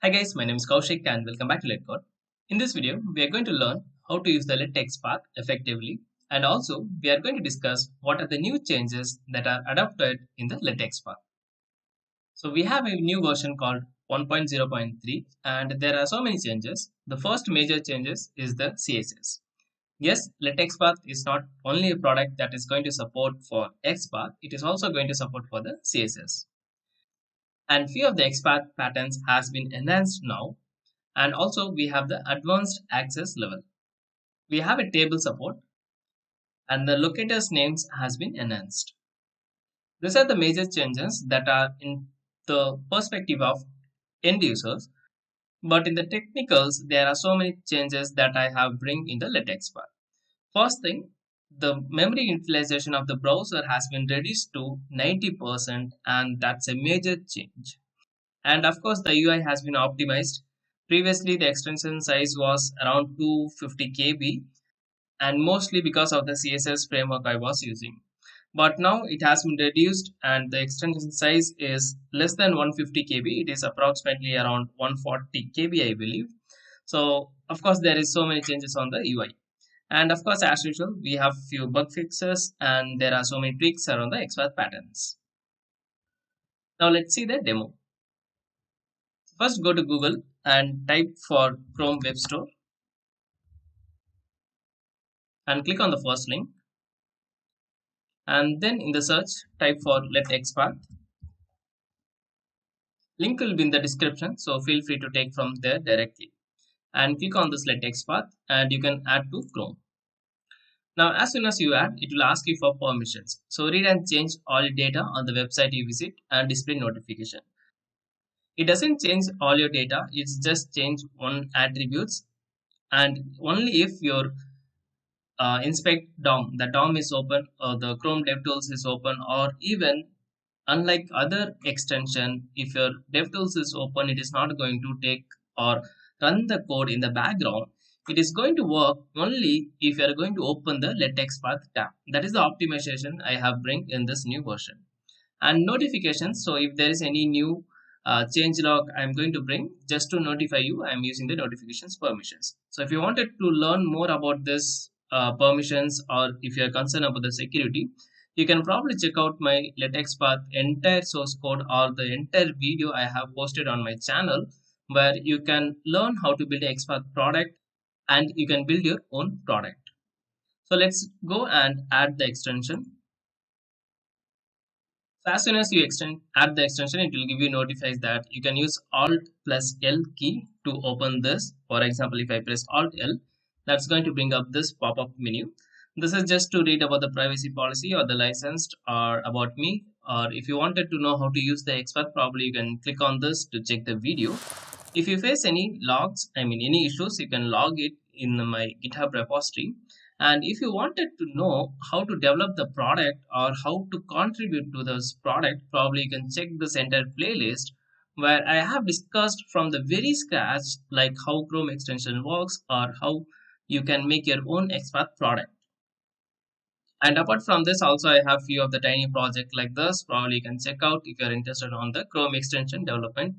Hi guys, my name is Koushik and welcome back to LetCode. In this video, we are going to learn how to use the LetXPath effectively, and also we are going to discuss what are the new changes that are adopted in the LetXPath. So we have a new version called 1.0.3 and there are so many changes. The first major changes is the CSS. Yes, LetXPath is not only a product that is going to support for XPath, it is also going to support for the CSS. And few of the XPath patterns has been enhanced now. And also we have the advanced access level. We have a table support and the locators names has been enhanced. These are the major changes that are in the perspective of end users. But in the technicals, there are so many changes that I have bring in the LetXPath. First thing, the memory utilization of the browser has been reduced to 90% and that's a major change. And of course, the UI has been optimized. Previously, the extension size was around 250 KB and mostly because of the CSS framework I was using. But now it has been reduced and the extension size is less than 150 KB. It is approximately around 140 KB, I believe. So, of course, there is so many changes on the UI. And of course, as usual, we have few bug fixes and there are so many tweaks around the XPath patterns. Now, let's see the demo. First, go to Google and type for Chrome Web Store and click on the first link. And then in the search, type for LetXPath. Link will be in the description, so feel free to take from there directly. And click on this LetXPath and you can add to Chrome. Now, as soon as you add, it will ask you for permissions. So read and change all your data on the website you visit and display notification. It doesn't change all your data, it's just change one attributes, and only if your inspect DOM, the DOM is open or the Chrome DevTools is open, or even unlike other extension, if your DevTools is open, it is not going to take or run the code in the background. It is going to work only if you are going to open the LetXPath tab. That is the optimization I have bring in this new version. And notifications, so if there is any new change log I'm going to bring, just to notify you, I'm using the notifications permissions. So if you wanted to learn more about this permissions, or if you're concerned about the security, you can probably check out my LetXPath entire source code or the entire video I have posted on my channel, where you can learn how to build an XPath product and you can build your own product. So let's go and add the extension. So as soon as you add the extension, it will give you notifies that you can use Alt plus L key to open this. For example, if I press Alt L, that's going to bring up this pop-up menu. This is just to read about the privacy policy or the licensed or about me. Or if you wanted to know how to use the XPath, probably you can click on this to check the video. If you face any logs, any issues, you can log it in my GitHub repository. And if you wanted to know how to develop the product or how to contribute to this product, probably you can check this entire playlist where I have discussed from the very scratch, like how Chrome extension works or how you can make your own XPath product. And apart from this, also I have few of the tiny project like this. Probably you can check out if you're interested on the Chrome extension development.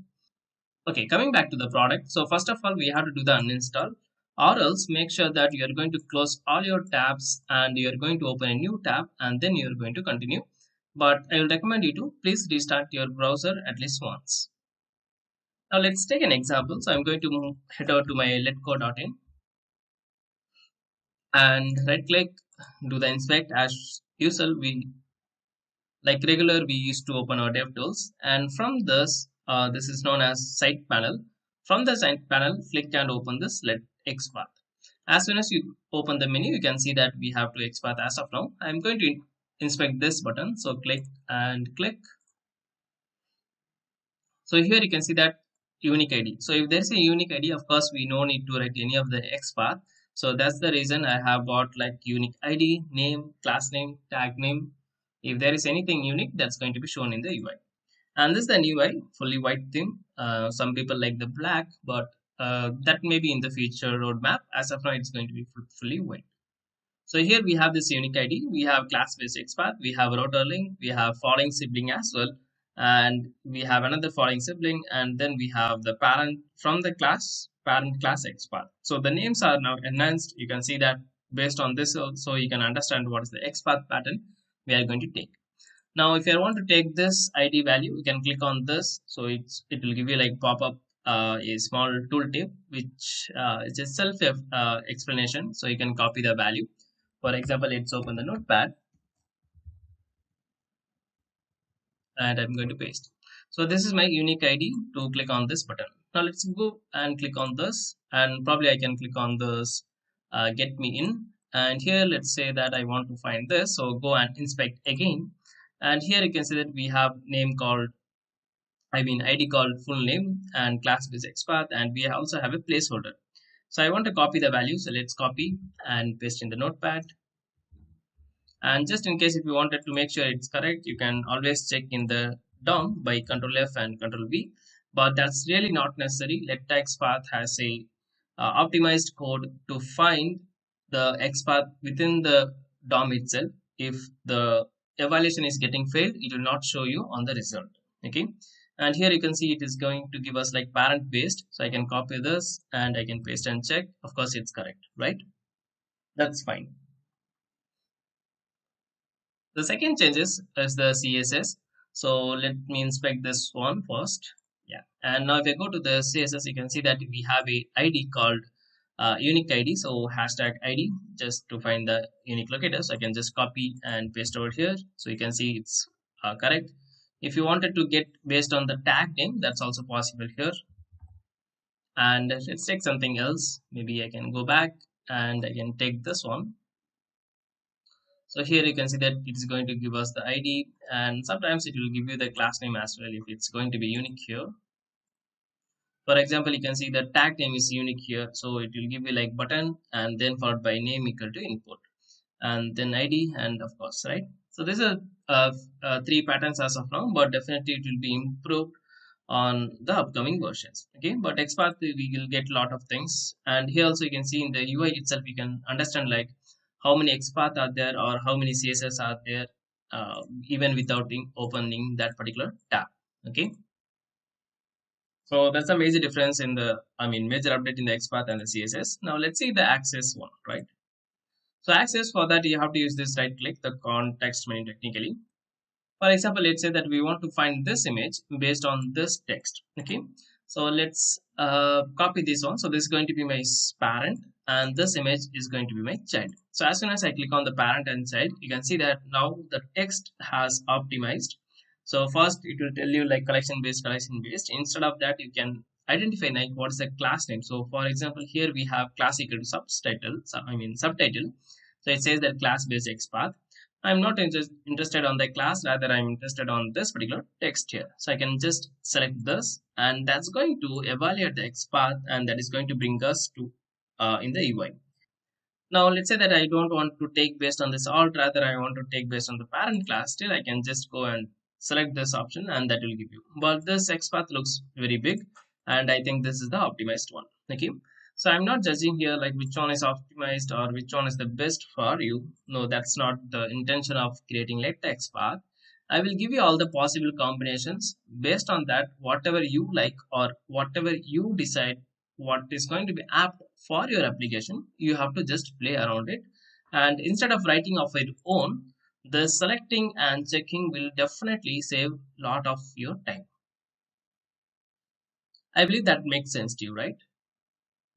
Okay, coming back to the product. So first of all, we have to do the uninstall, or else make sure that you are going to close all your tabs and you are going to open a new tab and then you are going to continue. But I will recommend you to please restart your browser at least once. Now let's take an example. So I'm going to head over to my letcode.in and right click, do the inspect. As usual, we like regular we used to open our DevTools, and from this this is known as site panel. From the site panel, click and open this LetXPath. As soon as you open the menu, you can see that we have to XPath as of now. I'm going to inspect this button, so click and click. So here you can see that unique ID. So if there's a unique ID, of course we no need to write any of the XPath. So that's the reason I have got like unique ID, name, class name, tag name. If there is anything unique, that's going to be shown in the UI. And this is the UI, fully white theme. Some people like the black, but that may be in the future roadmap. As of now, it's going to be fully white. So here we have this unique ID. We have class-based XPath. We have router link. We have following sibling as well. and we have another following sibling, and then we have the parent from the class, parent class XPath. So the names are now enhanced. You can see that based on this, so you can understand what is the XPath pattern we are going to take. Now, if you want to take this ID value, you can click on this. So it will give you like pop up a small tooltip, which is a self explanation. So you can copy the value. For example, let's open the notepad and I'm going to paste. So this is my unique ID to click on this button. Now let's go and click on this, and probably I can click on this get me in, and here let's say that I want to find this. So go and inspect again, and here you can see that we have name called, ID called full name and class is XPath, and we also have a placeholder. So I want to copy the value, so let's copy and paste in the notepad. And just in case if you wanted to make sure it's correct, you can always check in the DOM by Control F and Control V, but that's really not necessary. LetXPath has a optimized code to find the XPath within the DOM itself. If the evaluation is getting failed, it will not show you on the result. Okay, and here you can see it is going to give us like parent based. So I can copy this and I can paste and check. Of course, it's correct, right? That's fine. The second changes is the CSS. So let me inspect this one first. Yeah, and now if I go to the CSS, you can see that we have a ID called unique ID. So hashtag ID just to find the unique locator. So I can just copy and paste over here. So you can see it's correct. If you wanted to get based on the tag name, that's also possible here. And let's take something else. Maybe I can go back and I can take this one. So here you can see that it's going to give us the ID, and sometimes it will give you the class name as well if it's going to be unique here. For example, you can see the tag name is unique here. So it will give you like button and then followed by name equal to input and then ID and of course, right? So these are three patterns as of now, but definitely it will be improved on the upcoming versions. Okay, but XPath we will get a lot of things, and here also you can see in the UI itself you can understand like how many XPath are there or how many CSS are there even without opening that particular tab. Okay, so that's a major difference in the major update in the XPath and the CSS. Now let's see the Axes one, right? So Axes, for that you have to use this right click, the context menu technically. For example, let's say that we want to find this image based on this text. Okay, so let's copy this one. So this is going to be my parent and this image is going to be my child. So as soon as I click on the parent and child, you can see that now the text has optimized. So first it will tell you like collection based. Instead of that, you can identify like what is the class name. So for example, here we have class equal to subtitle. Subtitle. So it says that class based XPath. I'm not interested on the class, rather I'm interested on this particular text here. So I can just select this, and that's going to evaluate the XPath, and that is going to bring us to in the UI. Now let's say that I don't want to take based on this alt, rather I want to take based on the parent class. Still I can just go and select this option and that will give you. But this XPath looks very big, and I think this is the optimized one. Okay. So I'm not judging here like which one is optimized or which one is the best for you. No, that's not the intention of creating LetXPath. I will give you all the possible combinations. Based on that, whatever you like or whatever you decide what is going to be apt for your application, you have to just play around it. And instead of writing of your own, the selecting and checking will definitely save a lot of your time. I believe that makes sense to you, right?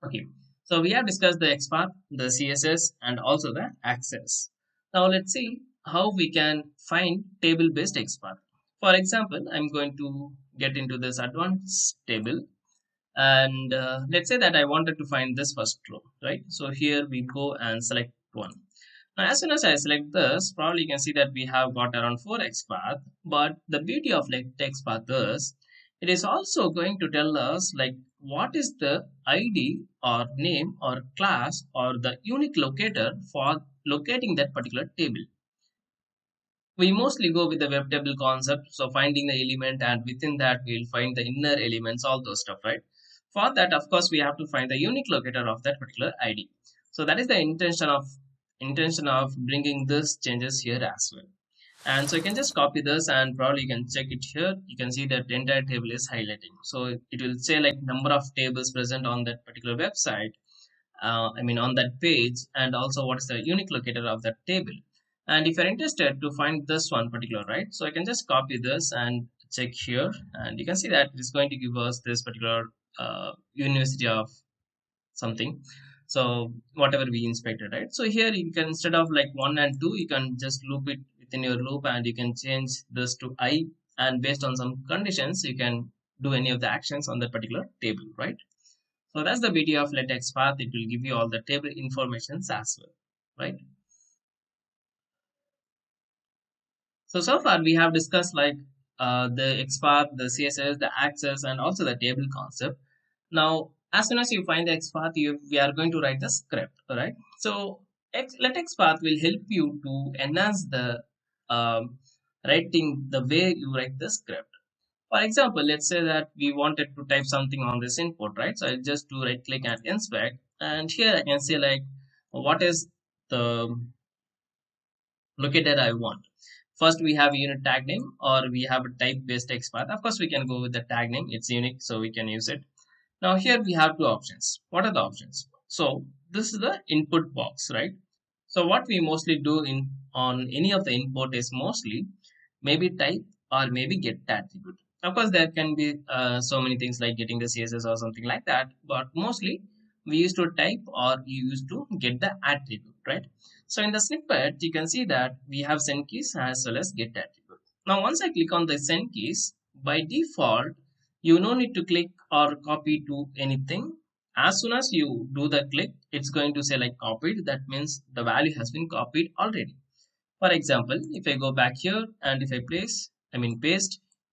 Okay, so we have discussed the XPath, the CSS, and also the Axes. Now let's see how we can find table-based XPath. For example, I'm going to get into this advanced table, and let's say that I wanted to find this first row, right? So here we go and select one. Now, as soon as I select this, probably you can see that we have got around 4 XPath, but the beauty of like XPath is it is also going to tell us like what is the ID or name or class or the unique locator for locating that particular table. We mostly go with the web table concept, so finding the element and within that we'll find the inner elements, all those stuff, right? For that, of course, we have to find the unique locator of that particular ID. So that is the intention of bringing these changes here as well. And so you can just copy this and probably you can check it here. You can see that the entire table is highlighting. So it will say like number of tables present on that particular website. I mean on that page, and also what is the unique locator of that table. And if you're interested to find this one particular, right? So I can just copy this and check here, and you can see that it's going to give us this particular university of something. So whatever we inspected, right? So here you can, instead of like 1 and 2, you can just loop it within your loop, and you can change this to I, and based on some conditions you can do any of the actions on that particular table, right? So that's the beauty of LetXPath. It will give you all the table informations as well, right? So far we have discussed like the XPath, the CSS, the access, and also the table concept. Now, as soon as you find the XPath, we are going to write the script, all right? So LetXPath will help you to enhance the writing, the way you write the script. For example, let's say that we wanted to type something on this input, right? So I just do right click and inspect, and here I can say like what is the locator I want. First, we have a unit tag name, or we have a type based XPath. Of course, we can go with the tag name, it's unique, so we can use it. Now, here we have two options. What are the options? So, this is the input box, right? So, what we mostly do in on any of the input is mostly maybe type or maybe get the attribute. Of course, there can be so many things like getting the CSS or something like that, but mostly we used to type or we used to get the attribute, right? So in the snippet, you can see that we have send keys as well as get attribute. Now, once I click on the send keys, by default, you no need to click or copy to anything. As soon as you do the click, it's going to say like copied. That means the value has been copied already. For example, if I go back here and if I paste,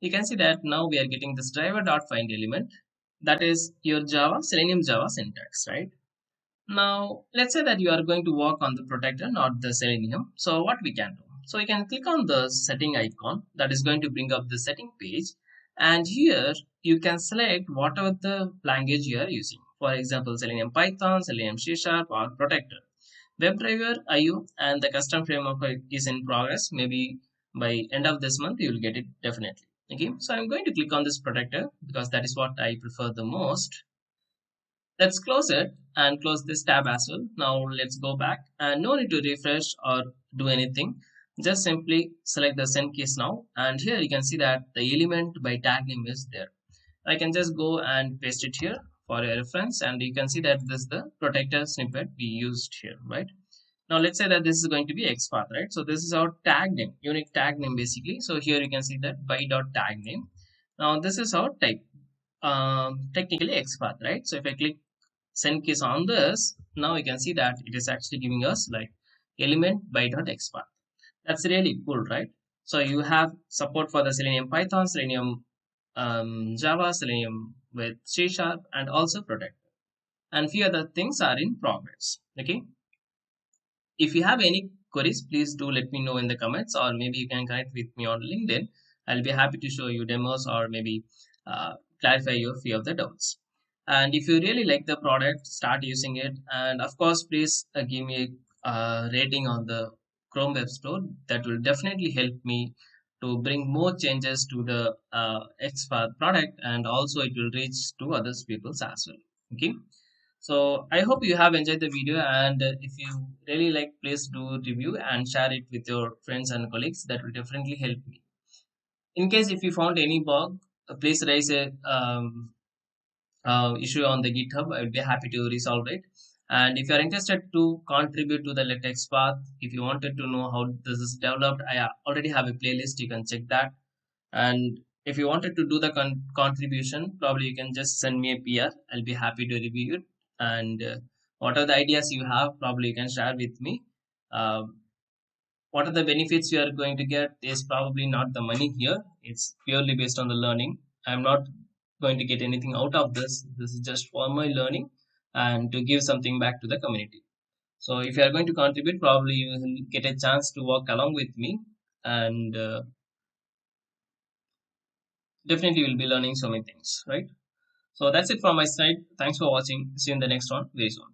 you can see that now we are getting this driver.find element. That is your Selenium Java syntax, right? Now, let's say that you are going to work on the Protractor, not the Selenium. So what we can do? So you can click on the setting icon that is going to bring up the setting page. And here you can select whatever the language you are using. For example, Selenium Python, Selenium C# or Protractor. WebDriver, IO, and the custom framework is in progress. Maybe by end of this month, you will get it definitely. Okay, so I'm going to click on this Protractor because that is what I prefer the most. Let's close it and close this tab as well. Now let's go back, and no need to refresh or do anything. Just simply select the send keys now, and here you can see that the element by tag name is there. I can just go and paste it here for your reference, and you can see that this is the Protractor snippet we used here, right? Now let's say that this is going to be XPath, right? So this is our tag name, unique tag name basically. So here you can see that by.tag name. Now this is our type, technically XPath, right? So if I click send keys on this, now you can see that it is actually giving us like element by.xpath. That's really cool, right? So you have support for the Selenium Python, Selenium Java, Selenium with C#, and also Protractor. And few other things are in progress. Okay. If you have any queries, please do let me know in the comments, or maybe you can connect with me on LinkedIn. I'll be happy to show you demos or maybe clarify your few of the doubts. And if you really like the product, start using it. And of course, please give me a rating on the Chrome Web Store. That will definitely help me to bring more changes to the XPath product, and also it will reach to other people as well. Okay. So I hope you have enjoyed the video, and if you really like, please do review and share it with your friends and colleagues. That will definitely help me. In case if you found any bug, please raise a issue on the GitHub. I will be happy to resolve it. And if you are interested to contribute to the LetXPath, if you wanted to know how this is developed, I already have a playlist. You can check that. And if you wanted to do the contribution, probably you can just send me a PR. I'll be happy to review it. And what are the ideas you have, probably you can share with me. What are the benefits you are going to get is probably not the money here. It's purely based on the learning. I'm not going to get anything out of this. This is just for my learning and to give something back to the community. So if you are going to contribute, probably you will get a chance to work along with me, and definitely you will be learning so many things, right? So that's it from my side. Thanks for watching. See you in the next one very soon.